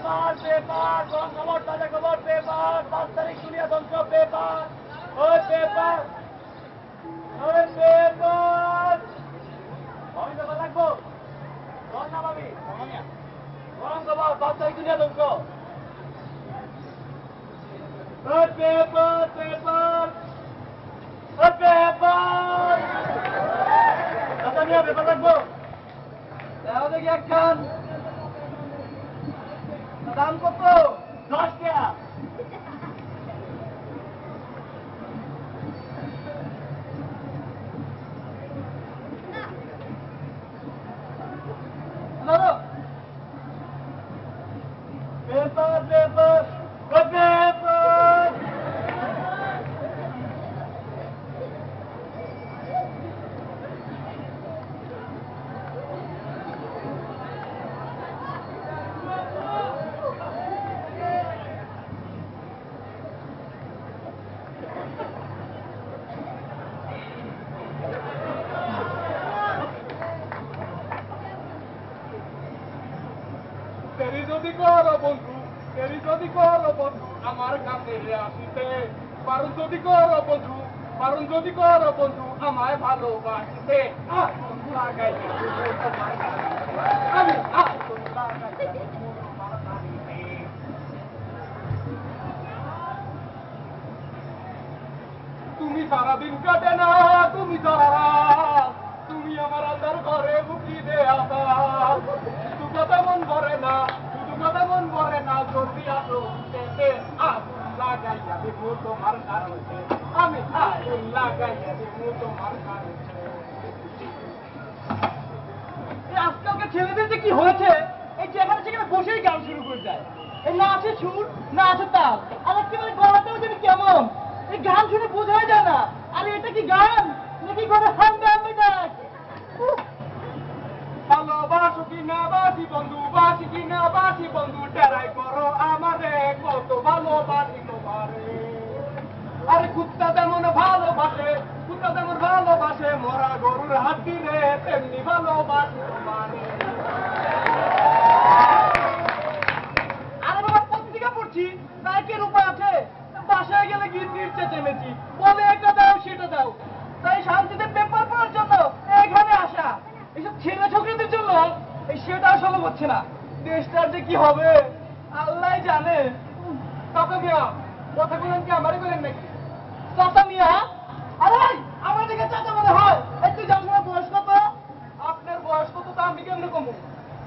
Paper paper খবর তাজা খবর পেপার 5 তারিখ দুনিয়া ধ্বংস পেপার ওই পেপার ওই পেপার আমি পেপার লাগবো কোন নাম আমি গরম খবর 5 তারিখ দুনিয়া ধ্বংস ওই পেপার পেপার ওই পেপার আচ্ছা নিয়ে পেপার লাগবো দাও দেখি একখান দাম কত 10 টাকা পেপার পেপার পেপার তেরি যদি করো বন্ধু তেরি যদি করো বন্ধু আমার কাছে আসিতে পারুন যদি করো বন্ধু পারুন যদি করো বন্ধু আমায় ভালোবাসিতে আগুন লাগাইয়া দিব তোমার গাড়িতে। আমি আগুন লাগাইয়া দিব তোমার গাড়িতে। তুমি সারাদিন কাটে না তুমি সারা তুমি আমার আন্দার ঘরে বুকি দে আদা শুধু কথা মন ভরে না শুধু কথা মন ভরে না জলদি আসো উঠেতে আগুন লাগাইয়া দিব তোমার কারণে আমি আগুন লাগাইয়া দিব তোমার কারণে। আজকালকার ছেলেদের যে কি হয়েছে এই যেখানে সেখানে বসেই গান শুরু করে দেয় এই না আছে সুর না আছে তাল আর একেবারে গলাটাও যেন কেমন এই গান শুনে বোঝাই যায় না আরে এটা কি গান নাকি কোনো হাঙ্গামে ডাক ভালোবাসো কি না বাসি বন্ধু বাসি কি না বাসি বন্ধু টেরাই করো আমারে কত ভালোবাসি তোমারে। আরে কুত্তা যেমন ভালোবাসে কুত্তা যেমন ভালোবাসে মরা গরুর হাড্ডি রে তেমনি ভালোবাসি তোমারে। আরে বাবা পত্রিকা পড়ছি তাই কি উপায় আছে বাসায় গেলে গিয়ে নিচে চেমেছি বলে এটা দাও সেটা দাও তাই শান্তিতে পেপার পড়ার জন্য এখানে আসা এইসব ছেলে ছোকরিদের জন্য এই সেটা আসলে হচ্ছে না দেশটার যে কি হবে আল্লাহ জানে। চাচা মিয়া কথা বলেন কি আমারই বলেন নাকি? চাচা মিয়া আরে আমার দিকে চাচা মনে হয় এই তুই জানিস না বয়স কত আপনার বয়স কত তা আমি কেমনে কমু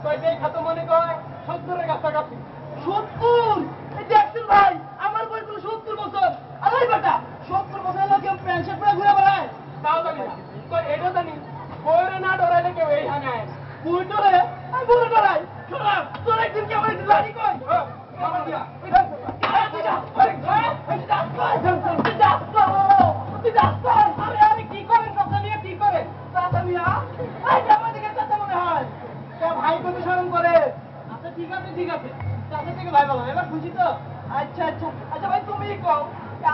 কয়টাই খাত মনে কয় 70-এর কাছাকাছি। 70 এই দেখছেন ভাই আমার বয়স হলো 70 বছর আরে বেটা 70 বছর লোক কেউ প্যান্ট শার্ট পরে ঘুরে বেড়ায় তাও জানি না কই এটা জানি বইরে না ডরাইলে কেউ এইখানে আয় না। বুড়ি ডরে আমি বুড়ি ডরাই শোনা তোর একদিন কি আমার একদিন লাড়ি কই চাচা মিয়া আরে আরে কি করেন চাচা মিয়া কি করেন চাচা মিয়া এই যে আমার দিকে চাচা মনে হয় ভাই কত শরম করে আচ্ছা ঠিক আছে চাচা থেকে ভাই বলো এবার খুশি তো আচ্ছা আচ্ছা আচ্ছা ভাই তুমিই কও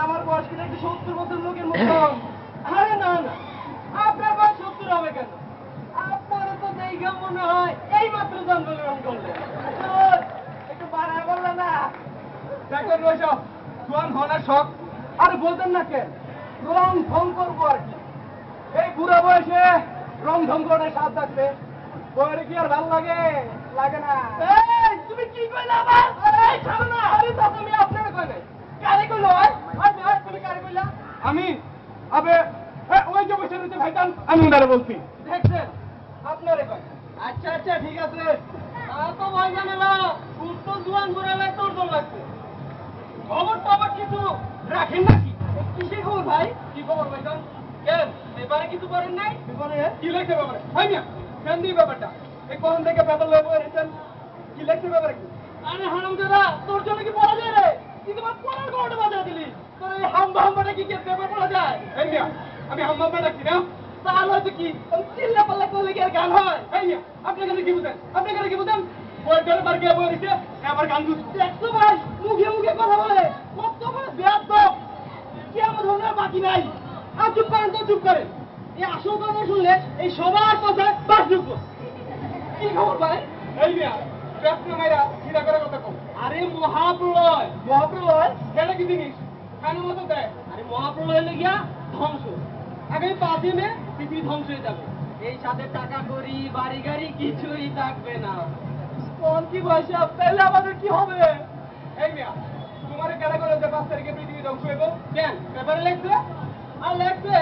আমার বয়স কিন্তু একটু 70 বছর লোকের মতো আরে না না আপনার বয়স 70 হবে কেন আপনার তো দেখে মনে হয় এই মাত্র জন্মগ্রহণ করলেন একটু বাড়া বললো না দেখলেন ওইসব জোয়ান হওয়ার শখ আরে বলতেন না কেন রং ঢং করবো আর কি এই বুড়া বয়সে রং ঢং করে সাথ থাকবে বইরে কি আর ভালো লাগে লাগে না। এই তুমি কি কইলা আবার এই ছাড়ো না আরে চাচা আমি আপনারে কই নাই কারে কইলো ভাই তুমি কারে কইলা আমি আবে ওই যে বসে রয়েছে ভাইজান আমি উনারে বলছি। দেখছেন আপনারে কই আচ্ছা আচ্ছা ঠিক আছে তো ভাই জানেলা সুস্থ জোয়ান ঘুরালে তোর দল লাগছে খবর টবর কিছু রাখেন নাকি কিসের খবর ভাই কি খবর ভাইজান? কেন এবারে কিছু করেন নাই এবারে কি লেখছে ব্যাপারে হয় না কেন দিই ব্যাপারটা এই কখন থেকে পেপার লয়ে বই রেখেছেন কি লেখছে ব্যাপারে কি? আরে হারামজাদা তোর জন্য কি পড়া যায় রে তুই তোমার পড়ার গড়টা বাজা দিলি তোর এই হাম্বাটা কি পেপার পড়া যায় এই মিয়া আমি হাম্মাম্মা ডাকছি না তাহলে হয়তো কি চিল্লা পাল্লা করলে কি আর গান হয় এই মিয়া আপনার কাছে কি বুঝেন আপনার কাছে কি বুঝেন বই ধরে বার গিয়ে বই রেখে আবার গান দুধ দেখছো ভাই মুখে মুখে কথা বলে কত বড় বেয়াদ কি আমার ধরনের বাকি নাই আর চুপ করেন তো চুপ করেন এই আসল কথা শুনলে এই সবার কথা বাসযোগ্য কি খবর ভাই এই মিয়া ব্যস্ত মেয়েরা চিন্তা করে কথা কম মহাপ্রলয় এটা কি জিনিস কেন মতো দেয়? আরে মহাপ্রলয় হলে গিয়া ধ্বংস, আগামী 5 দিনে পৃথিবী ধ্বংস হয়ে যাবে। এই সাথে টাকা করি বাড়ি গাড়ি কিছুই থাকবে না। কোন কি ভাষা, তাহলে আমাদের কি হবে? এই মিয়া, তোমার কেন করে যে 5 তারিখে পৃথিবী ধ্বংস হইব? কেন পেপারে লেখছে? আর লেখছে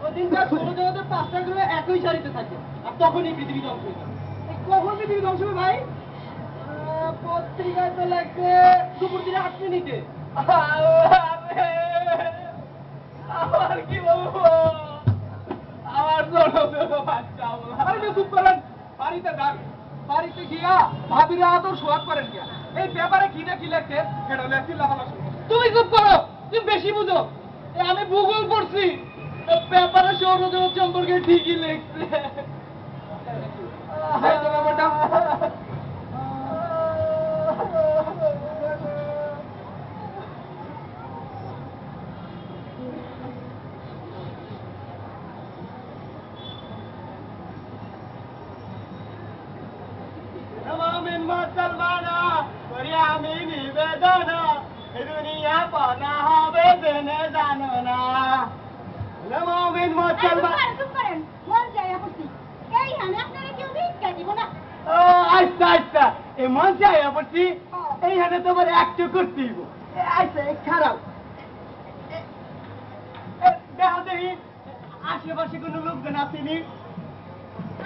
ওই দিনকার সৌরজগতের 5টা গ্রহ একই সারিতে থাকে, আর তখনই পৃথিবী ধ্বংস হয়ে যাবে। কখন পৃথিবী ধ্বংস হবে ভাই? পত্রিকায় তো লেখছে দুপুর দিনে 8 মিনিটে। আমার কি বলবো? আমার ছোট বাচ্চা আরে চুপ করেন। বাড়িতে যান, বাড়িতে গিয়া ভাবিরা আদর সোয়াগ করেন গিয়া। এই পেপারে কি না কি লেখছে সেটা লেখছি লাগানো শুরু। তুমি চুপ করো, তুমি বেশি বুঝো। আমি ভূগোল পড়ছি, পেপারে সৌরজগৎ সম্পর্কে ঠিকই লেখছে। এই তো ব্যাপারটা। মুমিন মুসলমানা করি আমি নিবেদন, দুনিয়া পানা হবে জেনে জানো না। মুমিন মুসলমান। চুপ করেন, মন যায় আপত্তি। এই আমি আপনারা কেউ ভিক্ষা দিব না। ও আচ্ছা আচ্ছা, এই মন চাই আপত্তি, এইখানে তোমার একটু করতেই আচ্ছা খারাপ। দেখা দেখি আশেপাশে কোনো লোকজন আসেনি।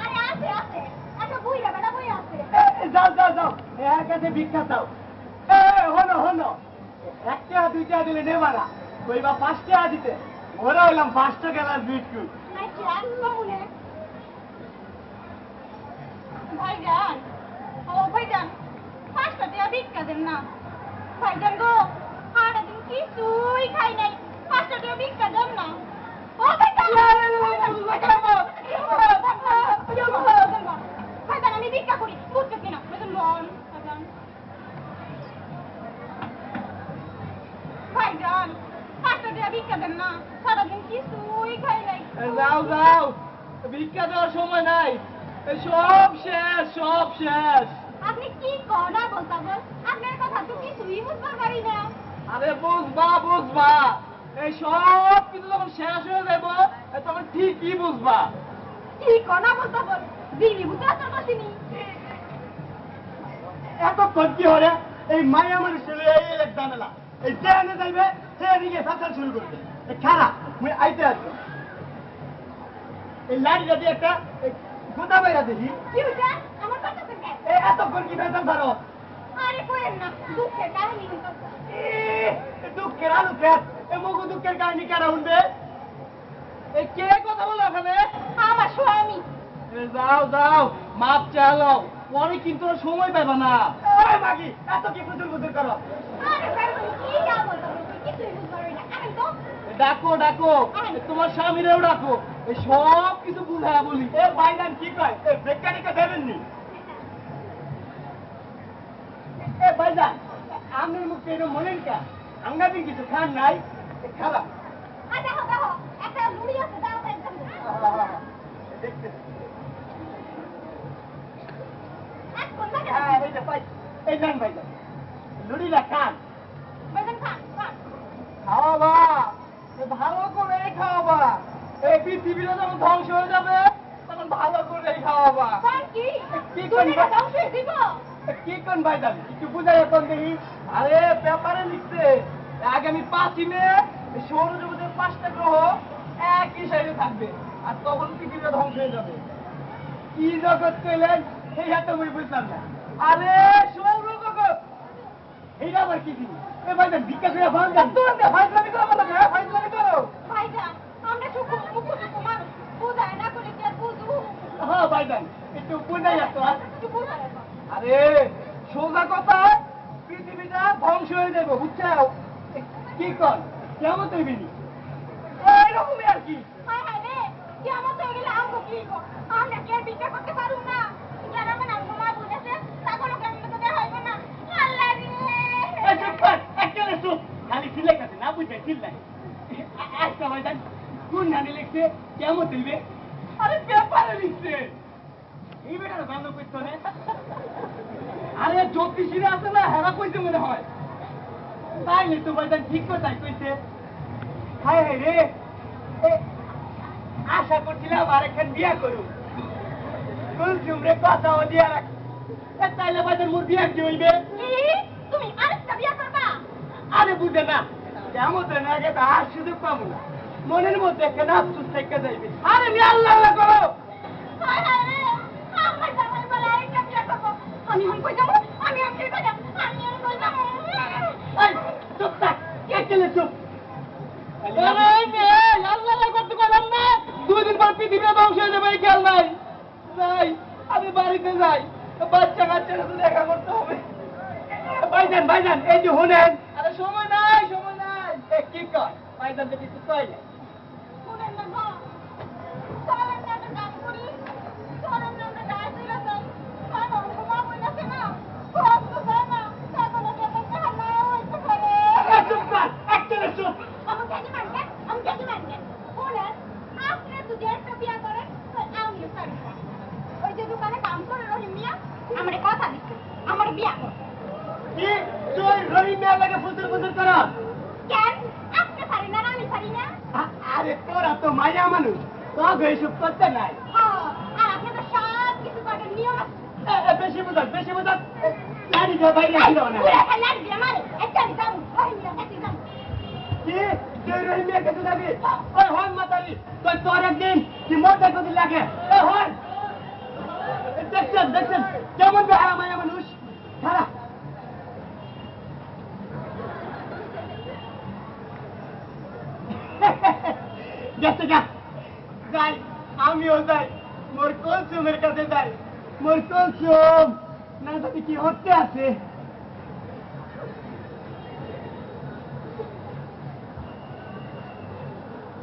আরে আছে আছে, একটা বুইরা বেটা বই আছে। যাও যাও যাও, এর কাছে ভিক্ষা চাও। হনো হনো, 1 টাকা 2 টাকা দিলে নেবা না, কইবা 5 টাকা দিতে। ওরা হইলাম 5 টাকা বিস্কুট। আচ্ছা মামুনে ভাইজান, ও ভাইজান, 5টা টাকা ভিক্ষা দেন না। ভাইজান গো, সারাদিন কিছুই খাই নাই, 5টা টাকা ভিক্ষা দেন না। ও ভাইজান, ভাইজান আমি ভিক্ষা করি, বুঝছো কিনা? ভাইজান বল, ভাইজান। ভাইজান, 5টা টাকা ভিক্ষা দেন না, সারাদিন কিছুই খাই নাই। যাও যাও, ভিক্ষা দেওয়ার সময় নাই, এই সব শেষ সব শেষ। আপনি কি কনা বলতা বল, আপনার কথা তো কিছুই বুঝতে পারি না। আরে বুঝবা বুঝবা, এই সব কিছু যখন শেষ হয়ে যাবো তখন ঠিকই বুঝবা। কি কনা বলতা বল, দিলি বুঝতে পারছিনি। এতক্ষণ কি হরে এই মায়া মানুষের এই এক ঝামেলা, এই ট্রেনে যাইবে ট্রেনে ফেসাল শুরু করবে। খারাপ মুই আইতে আছি, এই লাড়িটা দিয়ে একটা গোদা বাইরা দেখি। কি হইছে আমার কথা থেকে? এই এতক্ষণ কি ফেসাল ধরো? আরে কইেন না, দুঃখের কাহিনী হইতাছে। দুঃখের আলু খেত, এ মগু দুঃখের কাহিনী কেন শুনবে? এই কে কথা বলো এখানে? আমার স্বামী। যাও যাও, মাপ চালো, পরে কিন্তু আর সময় পাবে না। ওই মাগি, এত কি ফুতুর ফুতুর করো? আরে ভাই তুমি কি যা বলতা বল, কিছুই বুঝতে পারি না। আরে তো ডাকো ডাকো, তোমার স্বামীরেও ডাকো, এই সব কিছু বুঝায় বলি। এ ভাইজান কি কয়, এ বিজ্ঞানীকে দেবেননি? এ ভাইজান, আমের মুখে এরকম মনেন কা? আঙ্গাদিন কিছু খান নাই? খারাপ দেখো দেখো, একটা লুড়ি আছে, দাও একদম। দেখতেছি। এখন না হ্যাঁ, এই যে পাই, এই নেন ভাইজান, লুড়িটা খান। ভাইজান খান খান। খাওয়াবা, ভালো করে খাওয়াবা। এই পৃথিবীটা যখন ধ্বংস হয়ে যাবে তখন ভালো করে খাওয়াবা। খান কি? কি তুমি করবা? ধ্বংস হয়ে দিব? কি কোন ভাইজান, একটু বুঝাই এখন দেখি। আরে পেপারে লিখছে আগামী 5 মে সৌরজগতের 5টা গ্রহ একই সাইডে থাকবে, আর তখন পৃথিবীটা ধ্বংস হয়ে যাবে। কি জগৎ পেলেন এই এত আমি বুঝলাম না। আরে সৌরজগৎ, এইটা আবার কি জিনিস? এ ভাইজান ভিক্ষা করে ভাঙান, তোমরা ফাইজলামি করো, আমাকে ফাইজলামি করো। ভাইজান, আমরা সুখু মুখু সুখু মানুষ, বুঝায় না করে কি আর বুঝবো? হ্যাঁ ভাইজান, একটু বুঝাই আসতো। একটু বুঝায় না। আরে সোজা কথা, পৃথিবীটা ধ্বংস হয়ে যাবে, বুঝছো? কি কর কেমন তৈরি এইরকমই আর কি। হায় হায় রে, কিয়ামত হয়ে গেলে আমগো কি গো? আমরা কি আর ভিক্ষা করতে পারবো না? যারা আমার আমগো মা বুঝেছে, তাগুলোকে আমি তো দেয়া হইবে না। আল্লাহ রে! এই চুপ কর, একেবারে চুপ, খালি চিল্লাই কাছে না বুঝবে চিল্লাই। আচ্ছা ভাইজান, কোন নানি লিখছে কেমন তৈরি? আরে পেপারে লিখছে, এই বেটার গন্ধ করতো না। আরে জ্যোতিষীরা আছে না, হেরা কইতে মনে হয়। তাইলে তো ভাইজান ঠিক কথাই কইছে। হায় হায় রে, আশা করছিলাম আরেকখান বিয়া করুম, কুলসুম রে কথাও দিয়া রাখ। তাইলে ভাইজান মোর বিয়া কি হইবে? কি তুমি আরেকটা বিয়া করবা? আরে বুঝে না, কেমন না আগে তো আর সুযোগ পাবো না, মনের মধ্যে একটা আফসোস থেকে যাইবে। আরে মি আল্লাহ আল্লাহ করো। হায় হায় রে, আমার জামাই বলে আরেকটা বিয়া করবো। আমি এখন কই যাবো? আমি এখন কই যাবো? আমি এখন কই যাবো? এই চুপ থাক, কে চলে চুপ। দুদিন পর পৃথিবীটা ধ্বংস হয়ে যাবে, খেয়াল নাই। যাই, আমি বাড়িতে যাই, বাচ্চা কাচ্চারা তো দেখা করতে হবে। ভাইজান ভাইজান, এই যে শুনেন। আরে সময় নাই, সময় নাই। কি কয় ভাইজান, তো কিছু কয় না। শুনেন না গো, চলেন না একটা কাজ করি, চলেন না আমরা গায়ে চলে যাই। কারণ আমার মা বলেছে না, কষ্ট যায় না, তারপরে যেতে না হইতে পারে। চুপ কর, একচুয়ালি চুপ। আমি জানি মানবেন, আমি জানি মানবেন। শুনেন, আপনি যদি একটা বিয়া করেন, তো আমিও পারি। ওই যে দোকানে কাম করে রহিম মিয়া, আমার কথা দিচ্ছে, আমার বিয়া কর। কি তুই রবি মেয়ের লাগে ফুসুর ফুসুর কর? কেন? আপনি পারি না, আমি পারি না? আরে তোরা তো মায়া মানুষ, তোকে এইসব করতে নাই। হ্যাঁ, আর আপনি তো সব কিছু করার নিয়ম আছে। বেশি বুঝাস, বেশি বুঝাস। লাড়ি দিয়ে বাইরে আসলো না। পুরা খেলা দিয়ে মারে, একটা দিতাম, রহিম মিয়া একটা দিতাম। কি তুই রবি মেয়ের কাছে যাবি? ওই হন মাতারি, তোর একদিন কি মজা করতে লাগে। হন দেখছেন দেখছেন কেমন বেহারা মায়া মানুষ। খারাপ গেছে গা, যাই আমিও যাই, মোর কলসুমের কাছে যাই। মোর কলসুম না জানি কি হতে আছে।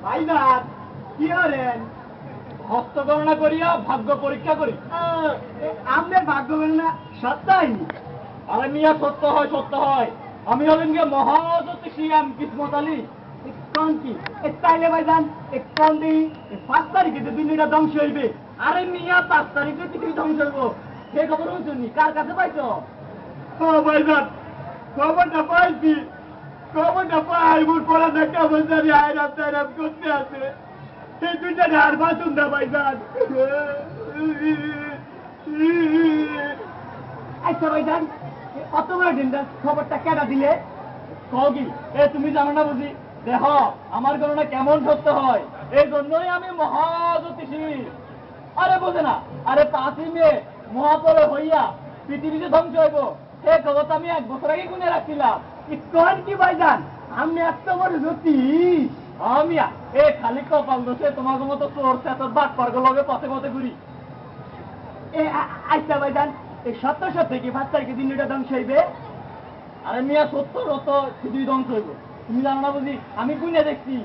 ভাইজান কি করেন? হস্ত গণনা করিয়া ভাগ্য পরীক্ষা করি। আমাদের ভাগ্য গণনা সত্য হয়নি। আরে মিয়া সত্য হয়, সত্য হয়। আমি হলেন গিয়ে মহাজ্যোতিষী কিসমত আলী। কোন কি তাইলে ভাইজান কোন দিন 5 তারিখে যে দুনিয়াটা ধ্বংস হইবে? আরে মিয়া 5 তারিখে পৃথিবী ধ্বংস হইব, সেই খবর শুনি কার কাছে পাইছো? ও ভাইজান খবরটা পাইছি, খবরটা পাই মোর পড়া দেখা বলছি আয়রাম তাইরাম করতে আছে। সেই দুইটা আর বাঁচুন না ভাইজান। আচ্ছা ভাইজান, অত বড় দিনটা খবরটা কেনা দিলে? কগি এ তুমি জানো না বুঝি? দেখ আমার গণনা কেমন সত্য হয়, এই জন্যই আমি মহাজ্যোতিষী। আরে বোঝে না, আরে 5 মে মহাপরে হইয়া পৃথিবীতে ধ্বংস হইব, সে খবর তো আমি 1 বছর আগে গুনে রাখছিলাম। কোন কি ভাইজান, আমি এত বড় জ্যোতিষ? আমিয়া এ খালি কপাল দোষে তোমাকে মতো চোর চেতর বাদ পার্গ লগে পথে পথে ঘুরি। আচ্ছা ভাইজান, এই সত্য সত্য কি 5 তারিখে দিনটা ধ্বংস হইবে? আরে মিয়া সত্য রত পৃথিবী ধ্বংস হইব, তুমি জানো না বুঝি? আমি গুনে দেখছি,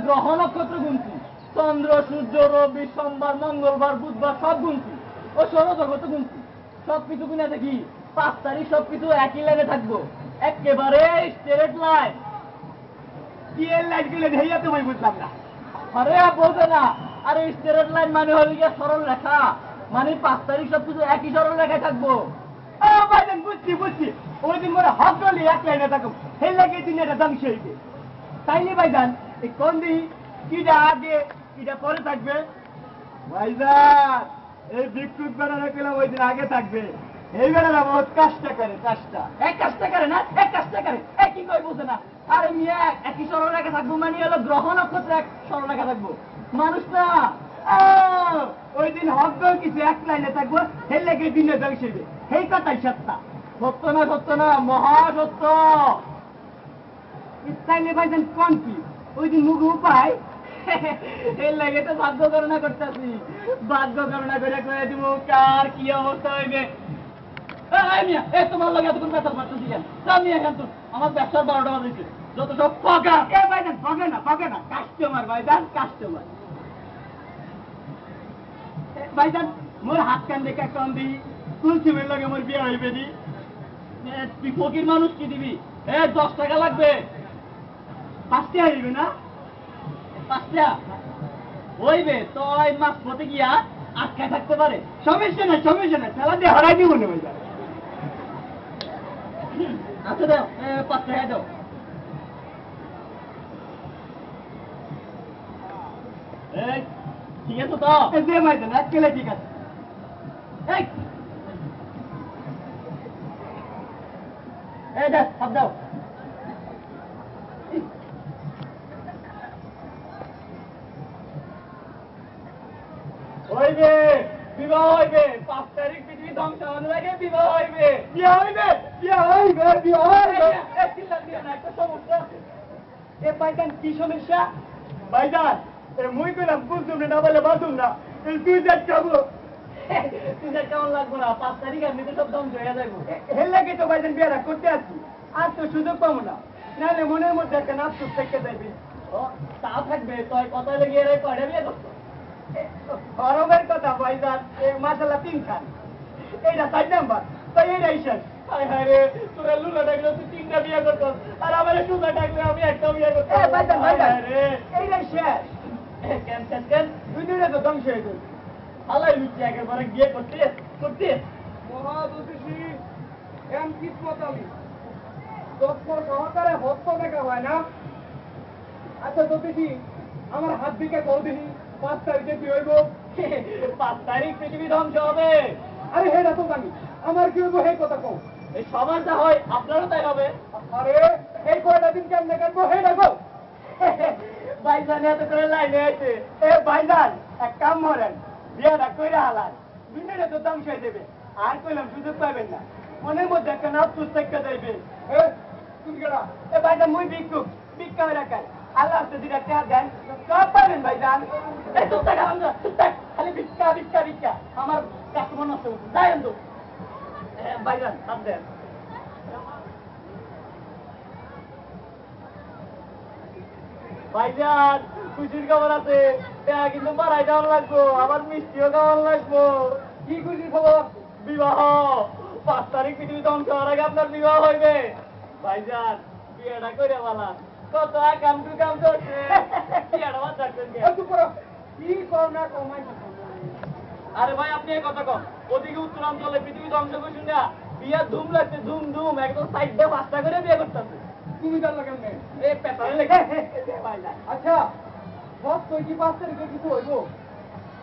গ্রহ নক্ষত্র গুনছি, চন্দ্র সূর্য রবি সোমবার মঙ্গলবার বুধবার সব গুনছি, ও সৌরজগৎ গুনছি, সবকিছু গুনে দেখি 5 তারিখ সবকিছু একই লাইনে থাকবো, একেবারে স্ট্রেট লাইন। কি এর লাইন গুলো ঢেইয়া তোমায় বুঝলাম না। আরে বোঝে না, আরে স্ট্রেট লাইন মানে হলে গিয়ে সরল রেখা, মানে 5 তারিখ সবকিছু একই সরল রেখায় থাকবো। ভাইজান বুঝছি বুঝছি, ওই দিন মনে হক গলি এক লাইনে থাকো, সেই লাগে দিন এটা ধ্বংস হইবে। তাইলে ভাইজান এই কোন দিন কিটা আগে কিটা পরে থাকবে? ভাইজান এই বিক্ষুক বেড়ানো গেলাম ওই দিন আগে থাকবে। এই বেড়ানো বহুত কাজটা করে, কাজটা এক কাজটা করে না, এক কাজটা করে কি কই বুঝে না। আরে মিয়া একই সরল রেখা থাকবো মানে হলো গ্রহ নক্ষত্র এক সরল রেখা থাকবো, মানুষ না। ওই দিন হক গল কিছু এক লাইনে থাকবো, সেই লাগে দিনে ধ্বংস হইবে, সেই কথাই সত্য। সত্য না, সত্য না, মহা সত্য। তাইলে ভাইজান কোন কি ওই দিন মুখ উপায়? এর লাগে তো ভাগ্য গণনা করতেছি, ভাগ্য গণনা করে করে দিব কার কি অবস্থা হইবে। তোমার লাগে এতক্ষণ বেতন পাচ্ছি কেন? আমি এখন তো আমার ব্যবসার 12টা বাজেছে, যত সব পকা। ভাইজান পকে না, পকে না, কাস্টমার ভাইজান, কাস্টমার। ভাইজান মোর হাত কান দেখে কান দি, কুলসুমের লগে মোর বিয়ে হইবে নি। তুই ফকির মানুষ, কি দিবি? 10 টাকা লাগবে। 5 টাকা হইবে না? 5 টাকা হইবে তো ওই মাছ পথে গিয়া আটকায় থাকতে পারে। সমস্যা নাই, সমস্যা নাই, চালা দিয়ে হারাই দিব না ভাইজান। আচ্ছা দাও 5 টাকা দাও। এই ঠিক আছে তো এই যে ভাইজান একেলে ঠিক আছে এই এই দেখ সব দাও হইবে বিবাহ হইবে 5 তারিখ পৃথিবী ধ্বংস হওয়ার আগে বিবাহ হইবে বিয়ে হইবে এই চিল্লা দিয়ে না একটা সমস্যা আছে এ ভাইজান কি সমস্যা ভাইজান এ মুই কইলাম বুঝুম না বলে বাঁধুম না এই তুই যা খাবো তুই যা কেমন লাগবো না 5 তারিখ এমনিতে সব ধ্বংস হয়ে যাবো হেল লাগে তো ভাইজান বিয়েটা করতে আসছি আর তো সুযোগ পাবো না নাহলে মনের মধ্যে একটা নাফসুস থেকে যাইবি ও তা থাকবে তুই কথা লেগে এর কয়টা বিয়ে করছো গরমের কথা ভাইজান এই মাসালা 3 খান এইটা 4 নাম্বার তাই এইটা ইশান হায় হায় রে তোরা লুলা ডাকলে তুই 3টা বিয়ে করছস আর আমারে সুজা ডাকলে আমি একটা বিয়ে করতে ভাইজান রে এইটা শেষ কেন দুই দিনে তো ধ্বংস হয়ে গেল হালাই লুচি একেবারে বিয়ে করতে মহাদুষী এম কিসমত আলী দক্ষ সহকারে হস্ত দেখা হয় না আচ্ছা জ্যোতিষী আমার হাত দিকে কল দিহি 5 তারিখে কি হইব 5 তারিখ পৃথিবী ধ্বংস হবে আরে হে তো জানি আমার কি হইব হে কথা কও এই সবার যা হয় আপনারও তাই হবে আরে এই কয়টা দিন কেমনে কাটবো হে দেখো ভাইজান এত করে লাইনে আছে এ ভাইজান এক কাম করেন বিয়েটা কইরা হালাল দুনিয়াটা তো ধ্বংস হয়ে যাবে আর কইলাম সুযোগ পাবেন না মনের মধ্যে একটা নাফসুস থেকে যাইবে এ তুমি কেডা এ ভাইজান মুই ভিক্ষা হয়ে রাখাই আল্লাহ তো দিটা টাকা দেন সব পাবেন ভাইজান এই তো টাকা আমরা খালি ভিক্ষা আমার কাস্টমার নষ্ট যাই আনতো ভাইজান হাত দেন ভাইজান খুশির খবর আছে টাকা কিন্তু বাড়াই দেওয়ার লাগবো আবার মিষ্টিও খাওয়ার লাগবো কি খুশি খবর বিবাহ 5 তারিখ পৃথিবী ধ্বংস হওয়ার আগে আপনার বিবাহ হইবে ভাইজান বিয়েটা করে বলা কত কাম করছে বিয়েটা বাদ রাখছেন কে? চুপ করো কি কও না কমাই আরে ভাই আপনি এই কথা কম ওদিকে উত্তরাঞ্চলে পৃথিবী ধ্বংস করছেন না বিয়ে ধুম লাগছে ধুম একদম সাইডে 5টা করে বিয়ে করতেছে তুমি জানলা কেমনে এই পেপারে লেখা ভাইজান আচ্ছা সব তুই কি 5 তারিখে কিছু হইব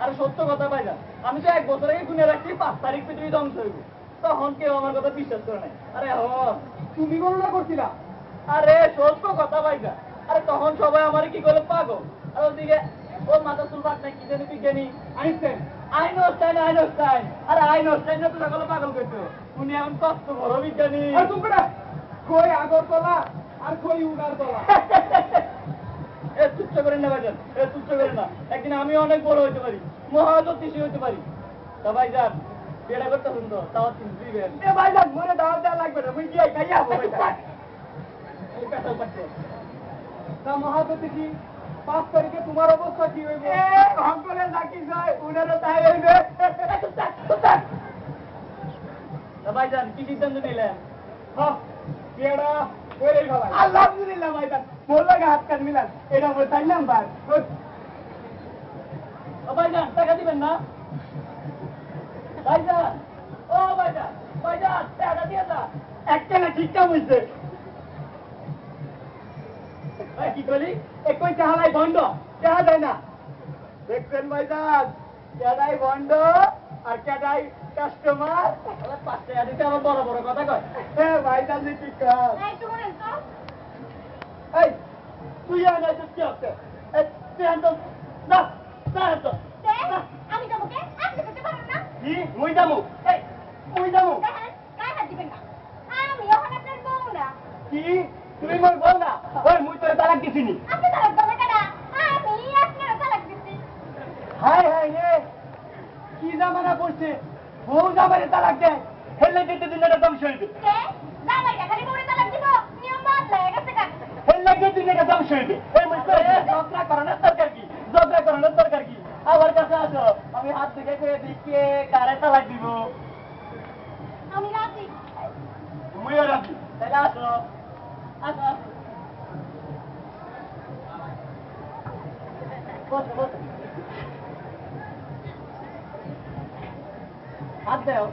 আরে সত্য কথা ভাইজান আমি তো 1 বছর আগে গুনে রাখছি 5 তারিখ পৃথিবী ধ্বংস হইব তখন কেউ আমার কথা বিশ্বাস করে নাই আরে হন তুমি গণনা করছিলা আরে সত্য কথা ভাইজান আরে তখন সবাই আমার কি করে পাগল আর ওদিকে ওর মাথা চুল পাক নাই কি জানি বিজ্ঞানী আইনস্টাইন আইনস্টাইন আরে আইনস্টাইন তো সকলে পাগল করতো উনি এখন কষ্ট বড় বিজ্ঞানী আর তুমি কেডা কই আগরতলা আর কই উগারতলা এ তুচ্ছ করেন না ভাইজান তুচ্ছ করেন না একদিন আমি অনেক বড় হইতে পারি মহাজ্যোতিষী হইতে পারি তা ভাইজান বিয়েটা করতে সুন্দর তাও দিবেন এ ভাইজান মনে দাওয়াত দেওয়া লাগবে না মুই গিয়ে খাইয়া হবো ভাইজান এই পেশাল পাচ্ছে তা মহাদতিজি 5 তারিখে তোমার অবস্থা কি হইব এ হংকলে নাকি যায় উনারও তাই হইবে তা ভাইজান কি সিদ্ধান্ত নিলেন হ্যাঁ বিয়েটা কইরে ফেলাই আলহামদুলিল্লাহ ভাইজান মোর লাগে হাত কান মিলান এটা মোর 4 নাম্বার ও ভাইজান টাকা দিবেন না ভাইজান ও ভাইজান টাকা দিয়ে যা একটা না ঠিক কাম হইছে কি বলি একই চাহালাই বন্ধ চাহা দেয় না দেখছেন ভাইজান কেডাই বন্ধ আর কেডাই কাস্টমার 5 টাকা দিতে আমার বড় বড় কথা কয় হ্যাঁ ভাইজান জি ঠিক কাজ এই তো বলেন তো এই তুই আনা তো কি হচ্ছে এই তুই আনতো না তো তে আমি যাবো কে আপনি করতে পারেন না কি মুই যাবো এই মুই যাবো দেখেন গায়ে হাত দিবেন না আমি ওখানে আপনার বউ না কি তুমি মোর বল না ওই মুই তোর তালাক দিছিনি আপনি তালাক দেবেন কেন আমি আপনার তালাক দিচ্ছি হায় হায় রে কি জামানা পড়ছে বউ জামারে তালাক দেয় হেলে দিতে দিনটা ধ্বংস হইবে কে জামাইটা খালি বউরে তালাক দিব নিয়ম বদলায় গেছে কাটছে হেলে দিতে দিনটা ধ্বংস হইবে এই মুই তো ঝগড়া করানোর দরকার কি আমার কাছে আসো আমি হাত থেকে করে দিকে কারে তালাক দিব আমি রাজি মুইও রাখি তাহলে আসো আসো বসো হাত দেও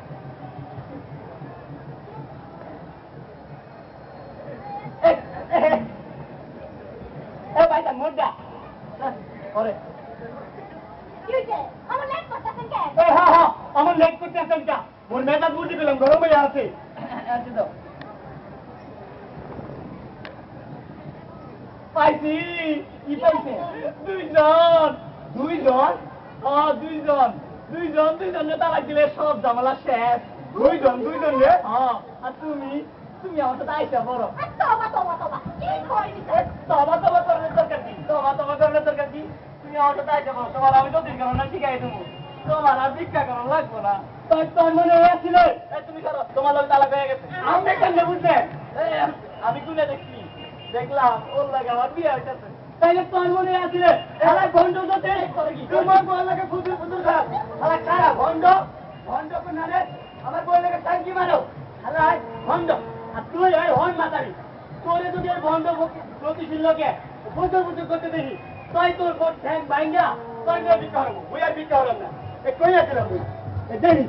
এ ভাইজান মোটা করে মোর মেজাজ বুঝে পেলাম গরম হয়ে আছে আচ্ছা দাও পাইছি কি পাইছে দুইজন দুইজনে তালাক দিলে সব ঝামেলা শেষ দুইজন রে হ্যাঁ আর তুমি আমার সাথে আইসা বড় কি করবি তবা করার দরকার কি তুমি আমার সাথে আইসা বড় তোমার আমি তো দিন কারণ শিখাই দেবো তোমার আর ভিক্ষা করার লাগবো না তোর মনে হয়েছিল তুমি করো তোমার লোক তালাক হয়ে গেছে আমি দেখলাম না বুঝলে আমি কোনে দেখছি দেখলাম ওর লাগে আমার বিয়ে হয়েছে তাইলে তোর মনে আছে ভণ্ড তোমার বই লাগে ফুতুর খারাপ ভণ্ড কোন আমার বই লাগে টাঙ্কি মারো ভণ্ড আর তুই হন মাতারি তোরে যদি ভণ্ড প্রতিশীল লোকে ফুতুর করতে দেখি তাই তোর ভোট ঠ্যাং ভাঙ্গা তাই নিয়ে ভিক্ষা হবো বই আর ভিক্ষা হলাম না কই আসলাম বই দেখি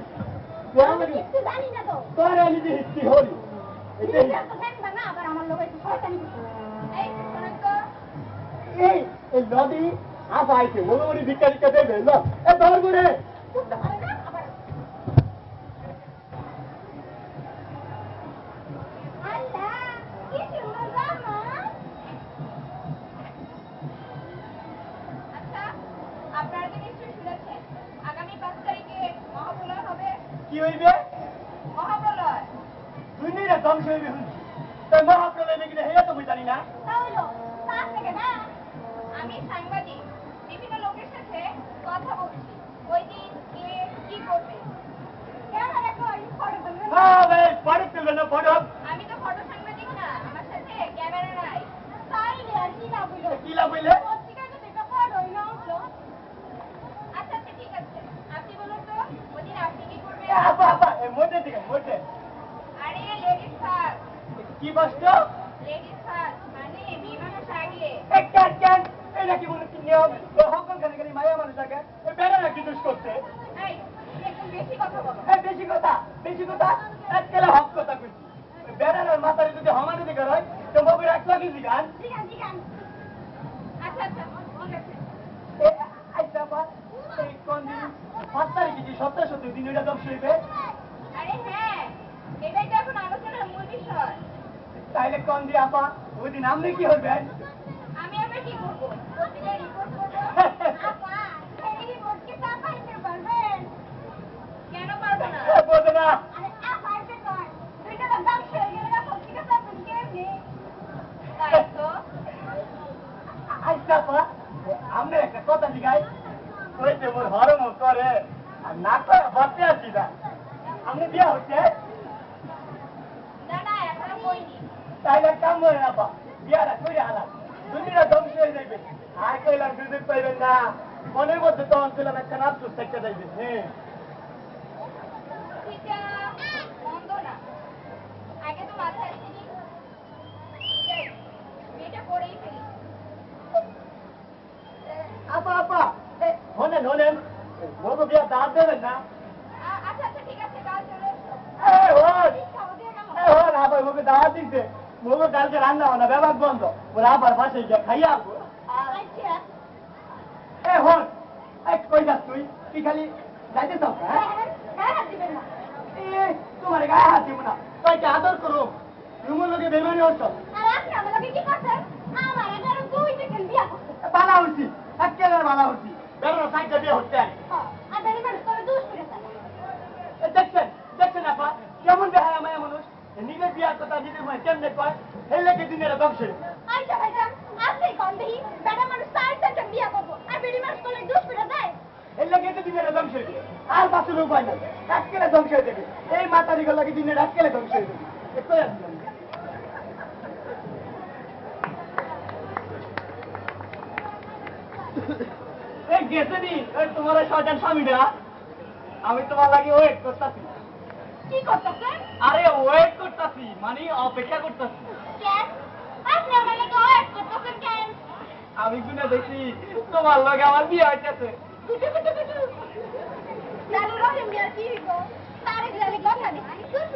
জানি না তো তোর আমি যে হিস্ট্রি হলি আবার আমার লোক একটু শয়তানি করছে এই শোনেন তো এই নদী আসাইছে মোটামুটি ভিক্ষা দেবে এ ধর করে করতে পারে না আবার আল্লাহ কি সুন্দর জামা আচ্ছা আপনারা তো নিশ্চয়ই শুনেছেন আগামী 5 তারিখে মহাপ্রলয় হবে কি হইবে মহাপ্রলয় দুনিয়া ধ্বংস হইবে তাই মহাপ্রলয় নাকি হেয়া তো জানি না তাহলে তা থেকে না আমি সাংবাদিক বিভিন্ন লোকের সাথে কথা বলছি ওই দিন কে কি করবে কেন দেখো ফটো তুলবে ফটো তুলবে না ফটো আমি তো ফটো সাংবাদিক না আমার সাথে ক্যামেরা নাই তাইলে আর কি লাভ হইলো কি লাভ হইলে পত্রিকায় তো দেখা ফটোই না উঠলো আচ্ছা ঠিক আছে আপনি বলুন তো ওই দিন আপনি কি করবেন আপা মোটে দিকে মোটে আরে লেডিস ফার্স্ট কি বসত লেডিস ফার্স্ট মানে বিমানের আগে কেন এটা কি বলে কি নিয়ম হকন খালি মায়া মানুষ থাকে বেড়া নাকি দুষ করছে এই একটু বেশি কথা বলো বেশি কথা একেলা হক কথা কইছি বেড়ার মাথায় যদি হমানে দিকে হয় তো বাবু রাখলা কি গান জিগান আচ্ছা ঠিক আছে আচ্ছা আপা এই কোন দিন 5 তারিখে কি সত্যি দিন এটা ধ্বংস হইবে আরে হ্যাঁ এটাই তো এখন আলোচনার মূল বিষয় তাইলে কোন দিন আপা ওই দিন আপনি কি হবেন আমি আবার কি করবো পত্রিকায় রিপোর্ট করবো আপা এই রিপোর্ট কি ছাপাইতে পারবেন কেন পারবো না বোঝে না আরে আপা এটা কর দুইটা দাম শেয়ার গেলে না পত্রিকা ছাপাবেন কেমনে তাই তো আচ্ছা আপা আপনি একটা কথা জিগাই ওই যে মোর হরম করে আর না করে বাঁচতে আছি না আপনি বিয়ে হচ্ছে না এখনো কইনি তাইলে কাম করে না পা বিয়ারা করে আলাম দুনিয়া ধ্বংস হয়ে যাইবে আর কইলাম সুযোগ পাইবেন না মনের মধ্যে তখন ছিলাম একটা আফসোস থাকতে যাইবে হ্যাঁ এটা মন্দ না আগে তো মাথায় আসেনি যাই মেয়েটা করেই ফেলি আপা হনেন বলবো বিয়া দাঁত দেবেন না আচ্ছা ঠিক আছে কাল চলে এসো খাওয়া দিয়ে গেল আপা ওকে দাওয়াত দিচ্ছে বলবো কালকে রান্না হয় না ব্যবহার বন্ধ ওরা আবার পাশে গিয়ে খাইয়া আসবো আচ্ছা হন কই যাস তুই খালি যাইতে চাও হ্যাঁ হ্যাঁ দিবেন না তোমার গায়ে হাত দিব না তাইকে আদর করো রুমের লোকে বেমানি হচ্ছ আর আপনি আমাকে কি করছেন আমার এগারো দুই দেখেন বিয়া করছে বালা উঠছি একেবারে বালা উঠছি বেরোনো সাইডে বিয়ে হচ্ছে আর বেরি মানুষ করে দুষ করে দেখছেন আপা কেমন বেহারা মায়া মানুষ নিজের বিয়ার কথা নিজের মায় কেমনে কয় এই লেগে দিনের ধ্বংস আচ্ছা ভাইজান আপনি কম দেখি বেটা মানুষ তার সাথে বিয়া করবো আর বেরি মানুষ করলে দুষ করে যায় এই লেগে তো দিনের ধ্বংস হয়ে যাবে আর বাঁচার উপায় নাই একেলে ধ্বংস হয়ে যাবে এই মাতারি গুলো দিনের একেলে ধ্বংস হয়ে যাবে একটু এই গেছে নি ওই তোমার শয়তান স্বামীরা আমি তোমার লাগে ওয়েট করতেছি কি করতেছেন আরে ওয়েট করতেছি মানে অপেক্ষা করতেছি কেন আপনি আমার লাগে ওয়েট করতেছেন কেন আমি শুনে দেখি তোমার লগে আমার বিয়ে হইতেছে চালু রহিম মিয়া কি গো তারে দিলে কথা নেই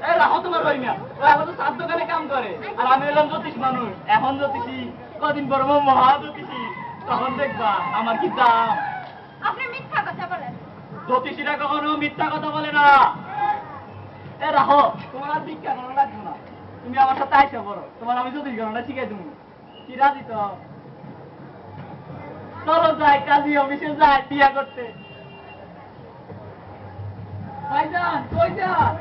এই রাখো তোমার ভাই মিয়া ও এখন তো সাত দোকানে কাম করে আর আমি হলাম জ্যোতিষ মানুষ এখন জ্যোতিষী কদিন পর মহা জ্যোতিষী তখন দেখবা আমার কি দাম আপনি মিথ্যা কথা বলেন জ্যোতিষীরা কখনো মিথ্যা কথা বলে না এ রাহো, তোমার আর ভিক্ষা করা লাগবে না। তুমি আমার সাথে আইসা পড়ো, তোমার আমি জ্যোতিষ গণনা শিখাই দেবো। কি রাজি তো? চলো যাই, কাজী অফিসে যাই বিয়া করতে। ভাইজান কই যান?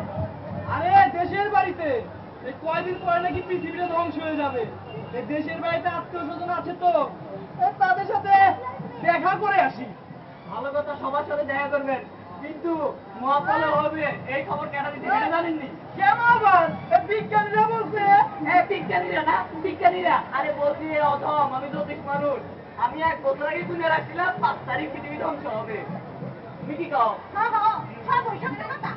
আরে দেশের বাড়িতে এই কয়দিন পরে নাকি পৃথিবীটা ধ্বংস হয়ে যাবে। এই দেশের বাড়িতে আত্মীয় স্বজন আছে তো, তাদের সাথে দেখা করে আসি। ভালো কথা, সবার সাথে দেখা করবেন, কিন্তু মহাকালে হবে এই খবর কেন দিতে এটা জানেননি? কেমন আবার বিজ্ঞানীরা বলছে? বিজ্ঞানীরা না, বিজ্ঞানীরা আরে বলছি এ অধম, আমি জ্যোতিষ মানুষ। আমি 1 বছর আগে শুনে রাখছিলাম 5 তারিখ পৃথিবী ধ্বংস হবে। তুমি কি কও? সব ওই সব কথা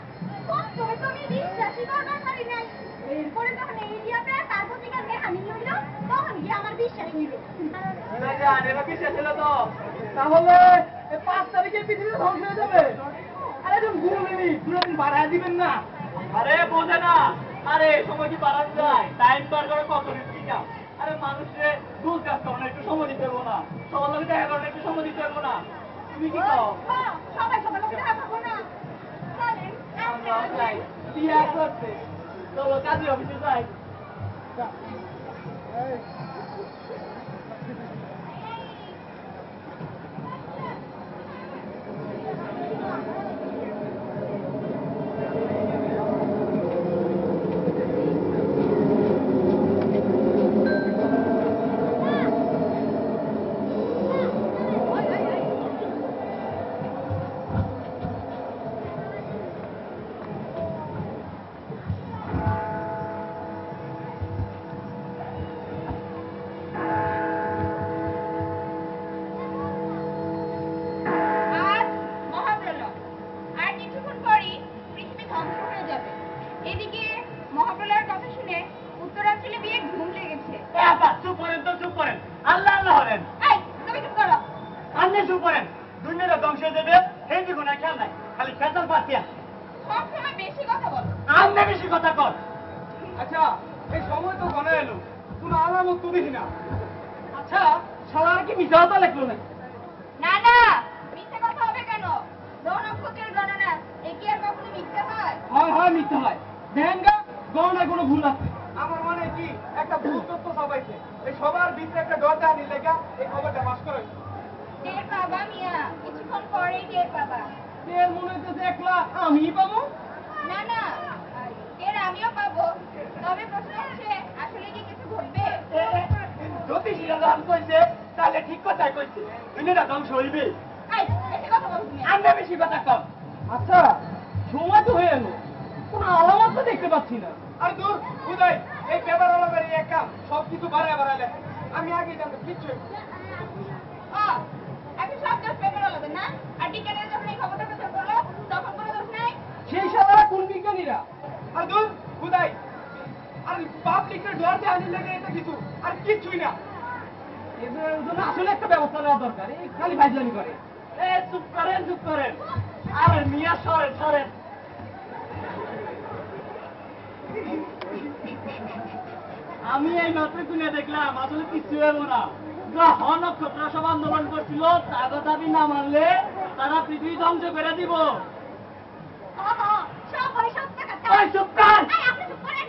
তুমি তুমি বিশ্বাসই করবার পারি নাই। এরপরে যখন ইন্ডিয়াতে তার প্রতিকার হানি হইল, তখন কি আমার বিশ্বাস হইল। ভাইজান এরা বিশ্বাস হলো তো? তাহলে 5 তারিখে পৃথিবী ধ্বংস হয়ে যাবে। আরে তুমি ঘুমিনি, 2 দিন বাড়ায় দিবেন না? আরে বোঝে না, আরে এই সময় কি বাড়ান যায়? টাইম পার করে কত রিস্কি কাজ। আরে মানুষে দূর কাজ করানো একটু সময় দিতে পারবো না, সবার লোক দেখা করানো একটু সময় দিতে পারবো না। তুমি কি কও? সবাই সবার লোক দেখা করবো না। চলেন, আমরাও যাই বিয়া করতে। চলো কাজী অফিসে যাই। আজ মহাপ্রলয়, আর কিছুক্ষণ পরই পৃথিবী ধ্বংস হয়ে যাবে। এদিকে মহাপ্রলয়ের কথা শুনে উত্তরাঞ্চলে বিয়ে ঘুম লেগেছে। এ আপা চুপ করেন তো, চুপ করেন। আল্লাহ আল্লাহ হলেন। এই তুমি চুপ করো। আপনি চুপ করেন। দুনিয়াটা ধ্বংস হয়ে যাবে এই দিকে না, খেয়াল নাই, খালি ফেসাল পাতিয়া। সবসময় বেশি কথা বলো। আপনি বেশি কথা কর। আচ্ছা, এই সময় তো গনে এলো, কোনো আলামত তো দেখি না। আচ্ছা, শালার কি মিথ্যা কথা লেখলো নাকি? না না, মিথ্যে কথা হবে কেন? গ্রহ নক্ষত্রের গণনা এ কি আর কখনো মিথ্যে হয়? হয় হয় মিথ্যা হয়। দেখেন গা, গণনায় কোনো ভুল আছে। আমার মানে কি একটা ভুল তথ্য সবাইকে, এই সবার ভিতরে একটা দরজা আনি লেখা এই খবরটা পাস করে। টের পাবা মিয়া, কিছুক্ষণ পরেই টের পাবা। এর মনে হইতেছে একলা আমিই পাবো। না না, টের আমিও পাবো। তবে প্রশ্ন হচ্ছে, আসলে কি কিছু ঘটবে? জ্যোতিষীরা যখন কইছে তাহলে ঠিক কথাই কইছে, দুনিয়াটা ধ্বংস হইবে। এই, বেশি কথা বলো তুমি। আপনি বেশি কথা কর। আচ্ছা, সময় তো হয়ে এলো, কোনো আলামত তো দেখতে পাচ্ছি না। আর দূর উদয়, এই পেপার আলামের এক কাম সবকিছু বাড়ায় বাড়ায় লেখে। আমি আগে জানতাম কিচ্ছু। ও, এখন সব দোষ পেপার হলো না? আর বিজ্ঞানীরা যখন এই খবরটা প্রচার করলো, তখন কোনো দোষ নাই? সেই সালারা কোন বিজ্ঞানীরা? আর দূর উদয়, আর পাবলিকের দরজা আনি লেগে এটা কিছু আর কিচ্ছুই না। এদের জন্য আসলে একটা ব্যবস্থা নেওয়া দরকার। এই খালি ফাইজলামি করে। এ চুপ করেন, চুপ করেন। আরে মিয়া সরেন, সরেন। আমি এই মাত্র শুনে দেখলাম আসলে কিছু হইব না। গ্রহ নক্ষত্র সব আন্দোলন করছিল, তাগো দাবি না মানলে তারা পৃথিবী ধ্বংস করে দিব। সব ওই সত্য কথা। ওই চুপ কর। এই, আপনি চুপ করেন।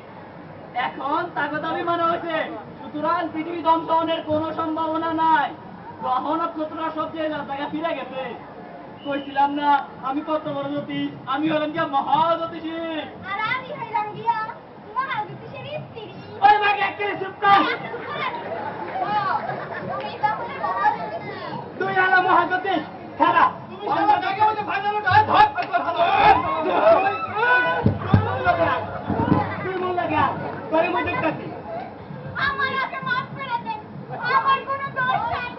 এখন তাগো দাবি মানা হয়েছে, সুতরাং পৃথিবী ধ্বংস হওয়ার কোনো সম্ভাবনা নাই। গ্রহ নক্ষত্র সব যে জায়গা ফিরে গেছে। কইছিলাম না আমি কত বড় জ্যোতিষ, আমি হলাম গিয়া মহা জ্যোতিষী। আর আমি হইলাম গিয়া মহাজ্যোতিষের স্ত্রী। ওই মাকে একে চুপ কর। চুপ করেন। ও, তুমি তাহলে মহাজ্যোতিষী। তুই হলো মহা জ্যোতিষ। খারাপ তুমি সারা জায়গায় মধ্যে ফাইজলামিটা হয়, ধর তুই মন লাগা তোর মধ্যে কাছে আমার আগে মাফ করে দেন। আমার কোনো দোষ নাই।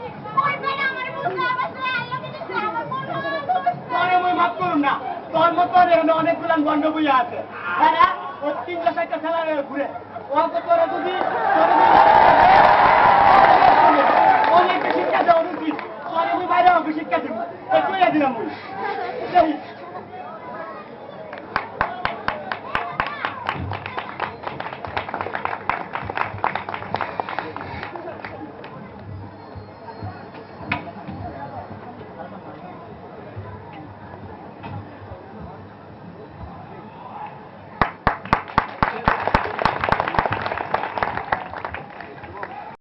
ওই বেটা আমার বুঝতে আবাসে আল্লাহকে দিছে, আমার কোনো দোষ নাই। তোরে মই মাফ করুন না। তোর মতো এখানে অনেকগুলো গন্ড বইয়া আছে। হ্যাঁ ও 3-4টা খেলা ঘুরে ও তোরা যদি অনেক শিক্ষা দেওয়া উচিত। তোর আমি বাইরে শিক্ষা দিব, কইয়া দিলাম।